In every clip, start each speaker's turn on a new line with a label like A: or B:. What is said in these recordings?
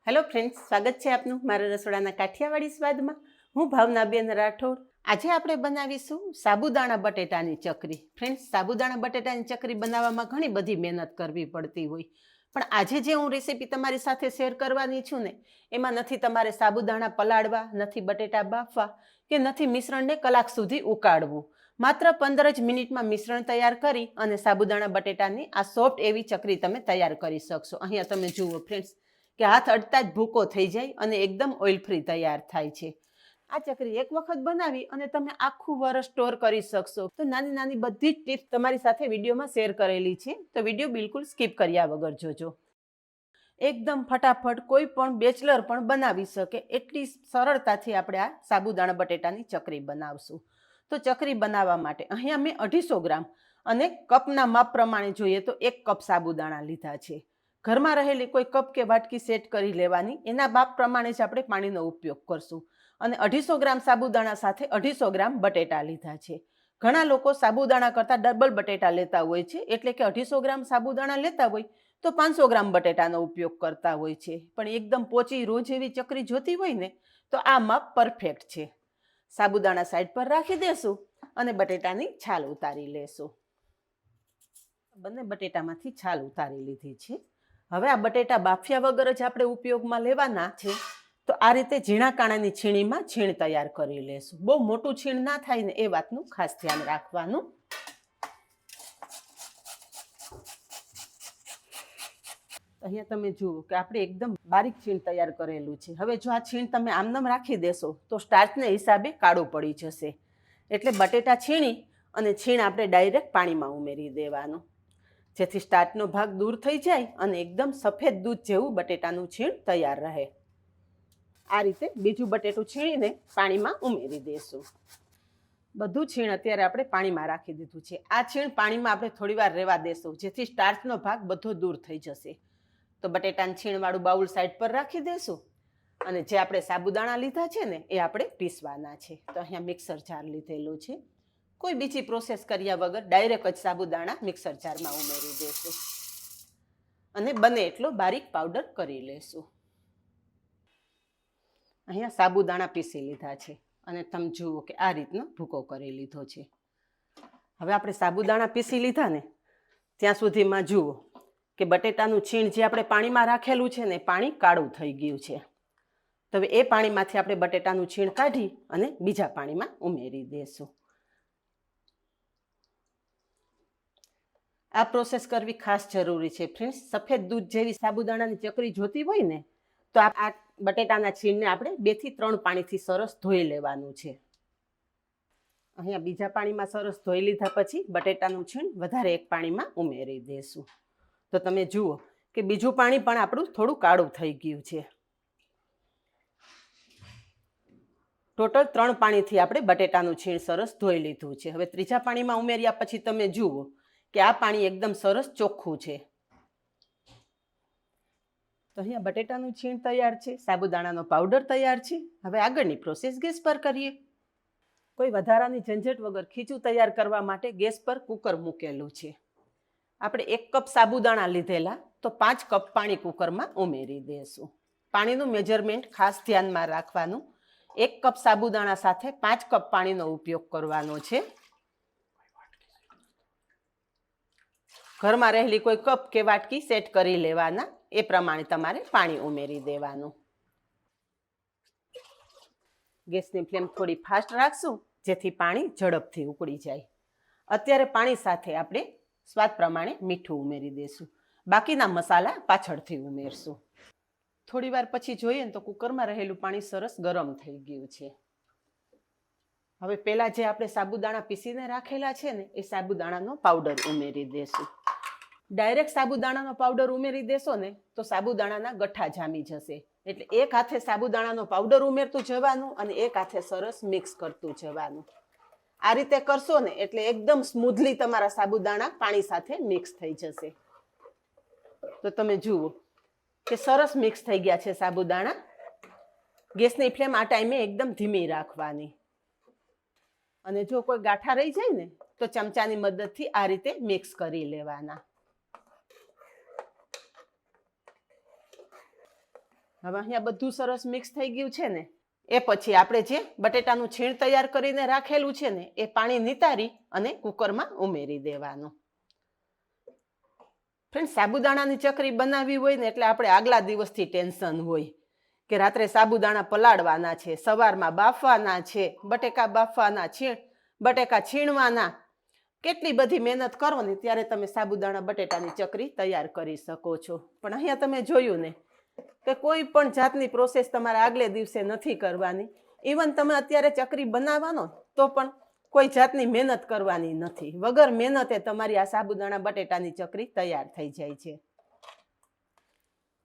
A: Hello friends, સ્વાગત છે આપનું મારા રસોડાના કાઠિયાવાડી સ્વાદમાં. હું ભાવનાબેન રાઠોડ. આજે આપણે બનાવીશું સાબુદાણા બટેટાની ચકરી. ફ્રેન્ડ્સ, સાબુદાણા બટેટાની ચકરી બનાવવામાં ઘણી બધી મહેનત કરવી પડતી હોય, પણ આજે જે હું રેસીપી તમારી સાથે શેર કરવાની છું ને, એમાં નથી તમારે સાબુદાણા પલાળવા, નથી બટેટા બાફવા, કે નથી મિશ્રણને કલાક સુધી ઉકાળવું. માત્ર 15 જ મિનિટમાં મિશ્રણ તૈયાર કરી અને સાબુદાણા બટેટાની આ સોફ્ટ એવી ચકરી તમે તૈયાર કરી શકશો. અહીંયા તમે જુઓ ફ્રેન્ડ્સ કે હાથ અડતા જ ભૂકો થઈ જાય અને એકદમ ઓઇલ ફ્રી તૈયાર થાય છે. આ ચકરી એક વખત બનાવી અને તમે આખું વર્ષ સ્ટોર કરી શકશો. તો નાની નાની બધી જ ટિપ્સ તમારી સાથે વિડીયોમાં શેર કરેલી છે, તો વિડીયો બિલકુલ સ્કીપ કર્યા વગર જોજો. એકદમ ફટાફટ કોઈ પણ બેચલર પણ બનાવી શકે એટલી સરળતાથી આપણે આ સાબુદાણા બટેટાની ચકરી બનાવશું. તો ચકરી બનાવવા માટે અહીંયા મેં 250 ગ્રામ અને કપના માપ પ્રમાણે જોઈએ તો 1 કપ સાબુદાણા લીધા છે. ઘરમાં રહેલી કોઈ કપ કે વાટકી સેટ કરી લેવાની, એના માપ પ્રમાણે જ આપણે પાણીનો ઉપયોગ કરશું. અને 250 ગ્રામ સાબુદાણા સાથે 250 ગ્રામ બટેટા લીધા છે. ઘણા લોકો સાબુદાણા કરતાં ડબલ બટેટા લેતા હોય છે, એટલે કે 250 ગ્રામ સાબુદાણા લેતા હોય તો 500 ગ્રામ બટેટાનો ઉપયોગ કરતા હોય છે. પણ એકદમ પોચી રોજ એવી ચકરી જોતી હોય ને, તો આ માપ પરફેક્ટ છે. સાબુદાણા સાઈડ પર રાખી દેશું અને બટેટાની છાલ ઉતારી લેશું. બંને બટેટામાંથી છાલ ઉતારી લીધી છે. હવે આ બટેટા બાફ્યા વગર જ આપણે ઉપયોગમાં લેવાના છે. તો આ રીતે ઝીણા કાણાની છીણીમાં છીણ તૈયાર કરી લેશું. બહુ મોટું છીણ ના થાય ને, એ વાતનું ખાસ ધ્યાન રાખવાનું. અહીંયા તમે જુઓ કે આપણે એકદમ બારીક છીણ તૈયાર કરેલું છે. હવે જો આ છીણ તમે આમનામ રાખી દેશો તો સ્ટાર્ચને હિસાબે કાળું પડી જશે. એટલે બટેટા છીણી અને છીણ આપણે ડાયરેક્ટ પાણીમાં ઉમેરી દેવાનું, જેથી સ્ટાર્ચનો ભાગ દૂર થઈ જાય અને એકદમ સફેદ દૂધ જેવું બટેટાનું છીણ તૈયાર રહે. આ રીતે બીજું બટેટું છીણીને પાણીમાં ઉમેરી દેશું. બધું છીણ અત્યારે આપણે પાણીમાં રાખી દીધું છે. આ છીણ પાણીમાં આપણે થોડી વાર રહેવા દેશું, જેથી સ્ટાર્ચનો ભાગ બધો દૂર થઈ જશે. તો બટેટાનું છીણવાળું બાઉલ સાઈડ પર રાખી દેશું અને જે આપણે સાબુદાણા લીધા છે ને, એ આપણે પીસવાના છે. તો અહીંયા મિક્સર જાર લીધેલું છે. કોઈ બીજી પ્રોસેસ કર્યા વગર ડાયરેક્ટ જ સાબુદાણા મિક્સર જારમાં ઉમેરી દેશું અને બને એટલો બારીક પાવડર કરી લેશું. અહીંયા સાબુદાણા પીસી લીધા છે અને તમે જુઓ કે આ રીતનો ભૂકો કરી લીધો છે. હવે આપણે સાબુદાણા પીસી લીધા ને, ત્યાં સુધીમાં જુઓ કે બટેટાનું છીણ જે આપણે પાણીમાં રાખેલું છે ને, પાણી કાળું થઈ ગયું છે. તો હવે એ પાણીમાંથી આપણે બટેટાનું છીણ કાઢી અને બીજા પાણીમાં ઉમેરી દેશું. આ પ્રોસેસ કરવી ખાસ જરૂરી છે ફ્રેન્ડ્સ. સફેદ દૂધ જેવી સાબુદાણાની ચકરી જોતી હોય ને, તો આ બટેટાના છીણને આપણે 2 થી 3 પાણીથી સરસ ધોઈ લેવાનું છે. અહીંયા બીજા પાણીમાં સરસ ધોઈ લીધા પછી બટેટાનું છીણ વધારે એક પાણીમાં ઉમેરી દેશું. તો તમે જુઓ કે બીજું પાણી પણ આપણું થોડું કાળું થઈ ગયું છે. ટોટલ 3 પાણીથી આપણે બટેટાનું છીણ સરસ ધોઈ લીધું છે. હવે ત્રીજા પાણીમાં ઉમેર્યા પછી તમે જુઓ કે આ પાણી એકદમ સરસ ચોખ્ખું છે. તો અહીંયા બટેટાનું છીણ તૈયાર છે, સાબુદાણાનો પાવડર તૈયાર છે. હવે આગળની પ્રોસેસ ગેસ પર કરીએ. કોઈ વધારાની ઝંઝટ વગર ખીચું તૈયાર કરવા માટે ગેસ પર કુકર મૂકેલું છે. આપણે 1 કપ સાબુદાણા લીધેલા, તો 5 કપ પાણી કુકરમાં ઉમેરી દેશું. પાણીનું મેજરમેન્ટ ખાસ ધ્યાનમાં રાખવાનું. 1 કપ સાબુદાણા સાથે 5 કપ પાણીનો ઉપયોગ કરવાનો છે. ઘરમાં રહેલી કોઈ કપ કે વાટકી સેટ કરી લેવાના, એ પ્રમાણે તમારે પાણી ઉમેરી દેવાનું. ગેસની ફ્લેમ થોડી ફાસ્ટ રાખશું, જેથી પાણી ઝડપથી ઉકળી જાય. અત્યારે પાણી સાથે આપણે સ્વાદ પ્રમાણે મીઠું ઉમેરી દેશું. બાકીના મસાલા પાછળથી ઉમેરશું. થોડી વાર પછી જોઈએ ને, તો કુકરમાં રહેલું પાણી સરસ ગરમ થઈ ગયું છે. હવે પહેલા જે આપણે સાબુદાણા પીસીને રાખેલા છે ને, એ સાબુદાણાનો પાવડર ઉમેરી દેશું. ડાયરેક્ટ સાબુદાણાનો પાવડર ઉમેરી દેશો ને, તો સાબુદાણાના ગઠ્ઠા જામી જશે. એટલે એક હાથે સાબુદાણાનો પાવડર ઉમેરતું જવાનું અને એક હાથે સરસ મિક્સ કરતું જવાનું. આ રીતે કરશો ને, એટલે એકદમ સ્મૂધલી તમારા સાબુદાણા પાણી સાથે મિક્સ થઈ જશે. તો તમે જુઓ કે સરસ મિક્સ થઈ ગયા છે સાબુદાણા. ગેસની ફ્લેમ આ ટાઈમે એકદમ ધીમી રાખવાની. અને જો કોઈ ગાંઠા રહી જાય ને, તો ચમચાની મદદથી આ રીતે મિક્સ કરી લેવાના. હવે અહીંયા બધું સરસ મિક્સ થઈ ગયું છે ને, એ પછી આપણે જે બટેટાનું છીણ તૈયાર કરીને રાખેલું છે ને એ પાણી નિતારી અને કુકરમાં ઉમેરી દેવાનું. ફ્રેન્ડ, સાબુદાણાની ચકરી બનાવવી હોય ને એટલે આપણે આગલા દિવસથી ટેન્શન હોય કે રાત્રે સાબુદાણા પલાળવાના છે, સવારમાં બાફવાના છે, બટેકા બાફવાના, બટેકા છીણવાના, કેટલી બધી મહેનત કરો ને ત્યારે તમે સાબુદાણા બટેટાની ચકરી તૈયાર કરી શકો છો. પણ અહીંયા તમે જોયું ને કે કોઈ પણ જાતની પ્રોસેસ તમારે આગલે દિવસે નથી કરવાની. ઇવન તમે અત્યારે ચકરી બનાવવાનો તો પણ કોઈ જાતની મહેનત કરવાની નથી. વગર મહેનતે તમારી આ સાબુદાણા બટેટાની ચકરી તૈયાર થઈ જાય છે.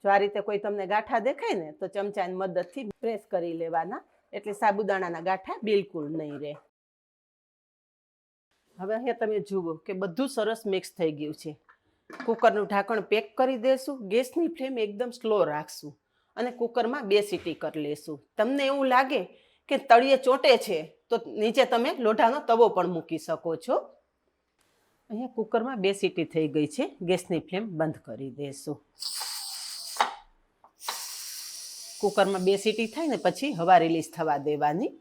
A: જો આ રીતે કોઈ તમને ગાંઠા દેખાય ને તો ચમચાની મદદથી પ્રેસ કરી લેવાના, એટલે સાબુદાણાના ગાંઠા બિલકુલ નહીં રહે. હવે અહીંયા તમે જુઓ કે બધું સરસ મિક્સ થઈ ગયું છે. કુકરનું ઢાંકણ પેક કરી દેશું, ગેસની ફ્લેમ એકદમ સ્લો રાખશું અને કુકરમાં 2 સીટી કરી લેશું. તમને એવું લાગે કે તળિયે ચોંટે છે તો નીચે તમે લોઢાનો તવો પણ મૂકી શકો છો. અહીંયા કુકરમાં 2 સીટી થઈ ગઈ છે. ગેસની ફ્લેમ બંધ કરી દેશું. કુકરમાં 2 સીટી થાય ને પછી હવા રિલીઝ થવા દેવાની.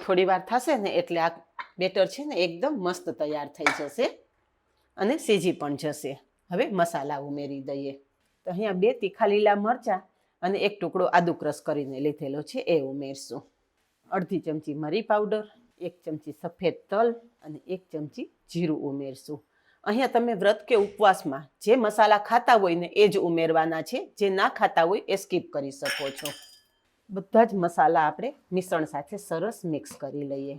A: થોડી વાર થશે ને એટલે આ બેટર છે ને એકદમ મસ્ત તૈયાર થઈ જશે અને સીજી પણ જશે. હવે મસાલા ઉમેરી દઈએ. તો અહીંયા 2 તીખા લીલા મરચાં અને 1 ટુકડો આદુ ક્રશ કરીને લીધેલો છે એ ઉમેરશું. અડધી ચમચી મરી પાવડર, 1 ચમચી સફેદ તલ અને 1 ચમચી જીરું ઉમેરશું. અહીંયા તમે વ્રત કે ઉપવાસમાં જે મસાલા ખાતા હોય ને એ જ ઉમેરવાના છે. જે ના ખાતા હોય એ સ્કીપ કરી શકો છો. બધા જ મસાલા આપણે મિશ્રણ સાથે સરસ મિક્સ કરી લઈએ.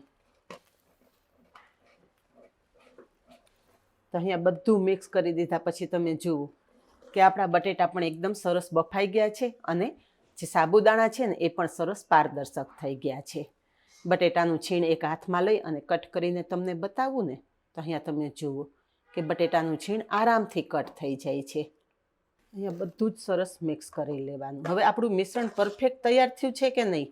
A: તો અહીંયા બધું મિક્સ કરી દીધા પછી તમે જુઓ કે આપણા બટેટા પણ એકદમ સરસ બફાઈ ગયા છે અને જે સાબુદાણા છે ને એ પણ સરસ પારદર્શક થઈ ગયા છે. બટેટાનું છીણ એક હાથમાં લઈ અને કટ કરીને તમને બતાવું ને તો અહીંયા તમે જુઓ કે બટેટાનું છીણ આરામથી કટ થઈ જાય છે. અહીંયા બધું જ સરસ મિક્સ કરી લેવાનું. હવે આપણું મિશ્રણ પરફેક્ટ તૈયાર થયું છે કે નહીં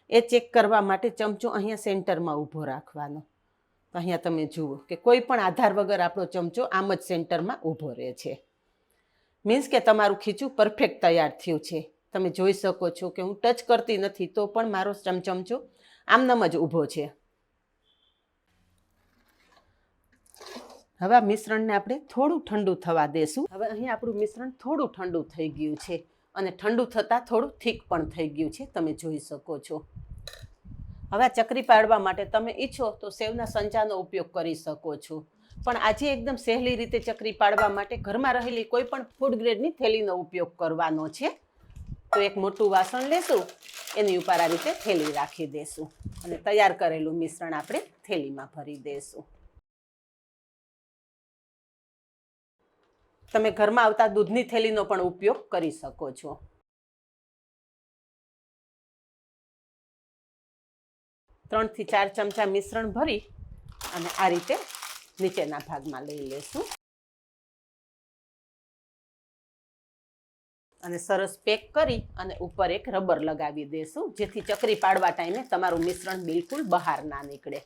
A: એ ચેક કરવા માટે ચમચો અહીંયા સેન્ટરમાં ઊભો રાખવાનો. તો અહીંયા તમે જુઓ કે કોઈ પણ આધાર વગર આપણો ચમચો આમ જ સેન્ટરમાં ઊભો રહે છે. મીન્સ કે તમારું ખીચું પરફેક્ટ તૈયાર થયું છે. તમે જોઈ શકો છો કે હું ટચ કરતી નથી તો પણ મારો ચમચો આમનામ જ ઊભો છે. હવે આ મિશ્રણને આપણે થોડું ઠંડુ થવા દેશું. હવે અહીં આપણું મિશ્રણ થોડું ઠંડુ થઈ ગયું છે અને ઠંડુ થતાં થોડું થીક પણ થઈ ગયું છે. તમે જોઈ શકો છો. હવે આ ચકરી પાડવા માટે તમે ઈચ્છો તો સેવના સંચાનો ઉપયોગ કરી શકો છો. પણ આજે એકદમ સહેલી રીતે ચકરી પાડવા માટે ઘરમાં રહેલી કોઈ પણ ફૂડ ગ્રેડની થેલીનો ઉપયોગ કરવાનો છે. તો એક મોટું વાસણ લેશું, એની ઉપર આ રીતે થેલી રાખી દેશું અને તૈયાર કરેલું મિશ્રણ આપણે થેલીમાં ભરી દેશું. તમે ઘરમાં આવતા દૂધની થેલીનો પણ ઉપયોગ કરી શકો છો. ત્રણ થી 4 ચમચા મિશ્રણ ભરી અને આ રીતે નીચેના ભાગમાં લઈ લેશું અને સરસ પેક કરી અને ઉપર એક રબર લગાવી દેશું, જેથી ચકરી પાડવા ટાઈમે તમારું મિશ્રણ બિલકુલ બહાર ના નીકળે.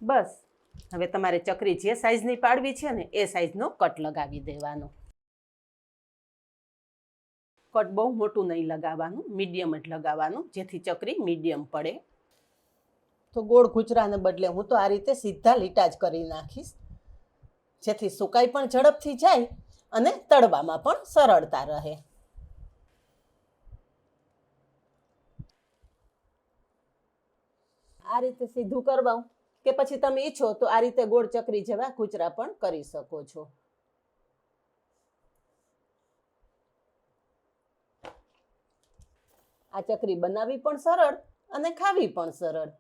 A: બસ હવે તમારે ચકરી જે સાઈઝની પાડવી છે ને એ સાઈઝનો કટ લગાવી દેવાનો. કટ બહુ મોટું નહીં લગાવવાનું, મીડિયમ જ લગાવવાનું, જેથી ચકરી મીડિયમ પડે. તો ગોળ ગુચરાને બદલે હું તો આ રીતે સીધા લીટા જ કરી નાખીશ, જેથી સુકાઈ પણ ઝડપથી જાય અને તળવામાં પણ સરળતા રહે. આ રીતે સીધું કરવાનું કે પછી તમે ઈચ્છો તો આ રીતે ગોળ ચકરી જેવા ગુચરા પણ કરી શકો છો. આ ચકરી બનાવવી પણ સરળ અને ખાવી પણ સરળ.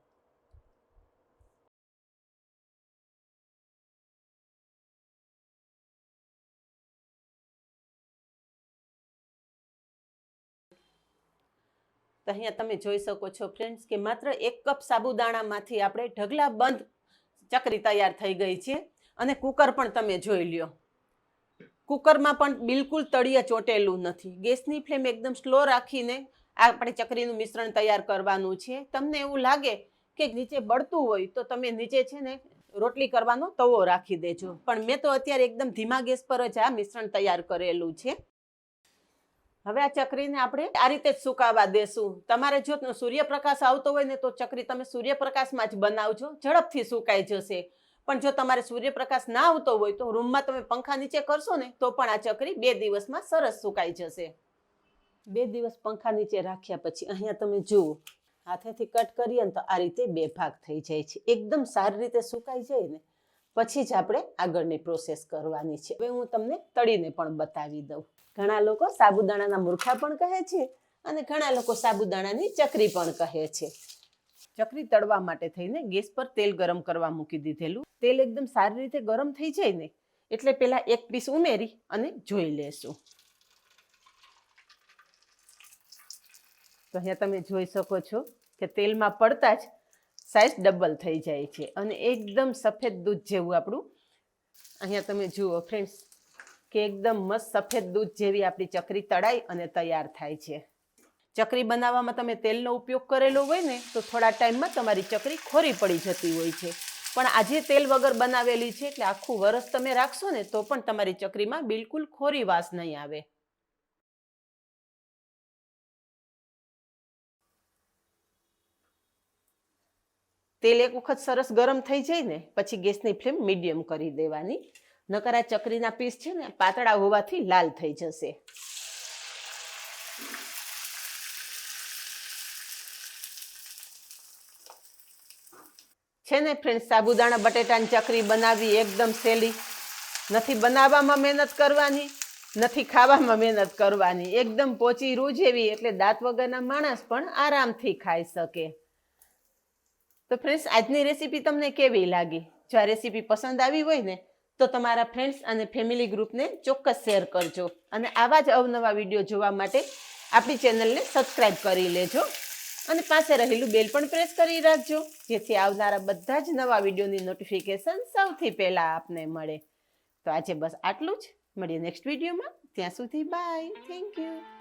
A: તો અહીંયા તમે જોઈ શકો છો ફ્રેન્ડ્સ કે માત્ર 1 કપ સાબુદાણામાંથી આપણે ઢગલા બંધ ચકરી તૈયાર થઈ ગઈ છે. અને કુકર પણ તમે જોઈ લ્યો, કુકરમાં પણ બિલકુલ તળિયે ચોંટેલું નથી. ગેસની ફ્લેમ એકદમ સ્લો રાખીને આપણે ચકરીનું મિશ્રણ તૈયાર કરવાનું છે. તમને એવું લાગે કે નીચે બળતું હોય તો તમે નીચે છે ને રોટલી કરવાનો તવો રાખી દેજો. પણ મેં તો અત્યારે એકદમ ધીમા ગેસ પર જ આ મિશ્રણ તૈયાર કરેલું છે. હવે આ ચકરીને આપણે આ રીતે જ સુકાવા દેશું. તમારે જો સૂર્યપ્રકાશ આવતો હોય ને તો ચકરી તમે સૂર્યપ્રકાશમાં જ બનાવજો, ઝડપથી સુકાઈ જશે. પણ જો તમારે સૂર્યપ્રકાશ ના આવતો હોય તો રૂમમાં તમે પંખા નીચે કરશો ને તો પણ આ ચકરી 2 દિવસમાં સરસ સુકાઈ જશે. 2 દિવસ પંખા નીચે રાખ્યા પછી અહીંયા તમે જુઓ, હાથેથી કટ કરીએ ને તો આ રીતે 2 ભાગ થઈ જાય છે. એકદમ સારી રીતે સુકાઈ જાય ને પછી જ આપણે આગળની પ્રોસેસ કરવાની છે. હવે હું તમને તળીને પણ બતાવી દઉં. ઘણા લોકો સાબુદાણાના મુરખા પણ કહે છે અને ઘણા લોકો સાબુદાણાની ચકરી પણ કહે છે. ચકરી તળવા માટે થઈને ગેસ પર તેલ ગરમ કરવા મૂકી દીધેલું. તેલ એકદમ સારી રીતે ગરમ થઈ જાય ને એટલે પહેલા એક પીસ ઉમેરી અને જોઈ લેશું. તો અહીંયા તમે જોઈ શકો છો કે તેલમાં પડતા જ સાઈઝ ડબલ થઈ જાય છે અને એકદમ સફેદ દૂધ જેવું આપણું અહીંયા તમે જુઓ ફ્રેન્ડ્સ કે એકદમ મસ્ત સફેદ દૂધ જેવી આપણી ચકરી તળાઈ અને તૈયાર થાય છે. ચકરી બનાવવામાં તમે તેલનો ઉપયોગ કરેલો હોય ને તો થોડા ટાઈમમાં તમારી ચકરી ખોરી પડી જતી હોય છે. પણ આજે તેલ વગર બનાવેલી છે એટલે આખું વરસ તમે રાખશો ને તો પણ તમારી ચકરીમાં બિલકુલ ખોરી વાસ નહીં આવે. તેલ એક વખત સરસ ગરમ થઈ જાય ને પછી ગેસની ફ્લેમ મીડિયમ કરી દેવાની. નકર આ ચકરીના પીસ છે ને પાતળા હોવાથી લાલ થઈ જશે. છે ને ફ્રેન્ડ, સાબુદાણા બટેટાની ચકરી બનાવવી એકદમ સહેલી. નથી બનાવવામાં મહેનત કરવાની, નથી ખાવામાં મહેનત કરવાની. એકદમ પોચી રૂ જેવી એટલે દાંત વગરના માણસ પણ આરામથી ખાઈ શકે. તો ફ્રેન્ડ્સ, આજની રેસીપી તમને કેવી લાગી? જો આ રેસીપી પસંદ આવી હોય ને તો તમારા ફ્રેન્ડ્સ અને ફેમિલી ગ્રુપને ચોક્કસ શેર કરજો. અને આવા જ અવનવા વિડીયો જોવા માટે આપણી ચેનલને સબસ્ક્રાઈબ કરી લેજો અને પાસે રહેલું બેલ પણ પ્રેસ કરી રાખજો જેથી આવનારા બધા જ નવા વિડીયોની નોટિફિકેશન સૌથી પહેલાં આપને મળે. તો આજે બસ આટલું જ. મળીએ નેક્સ્ટ વિડીયોમાં. ત્યાં સુધી બાય. Thank you.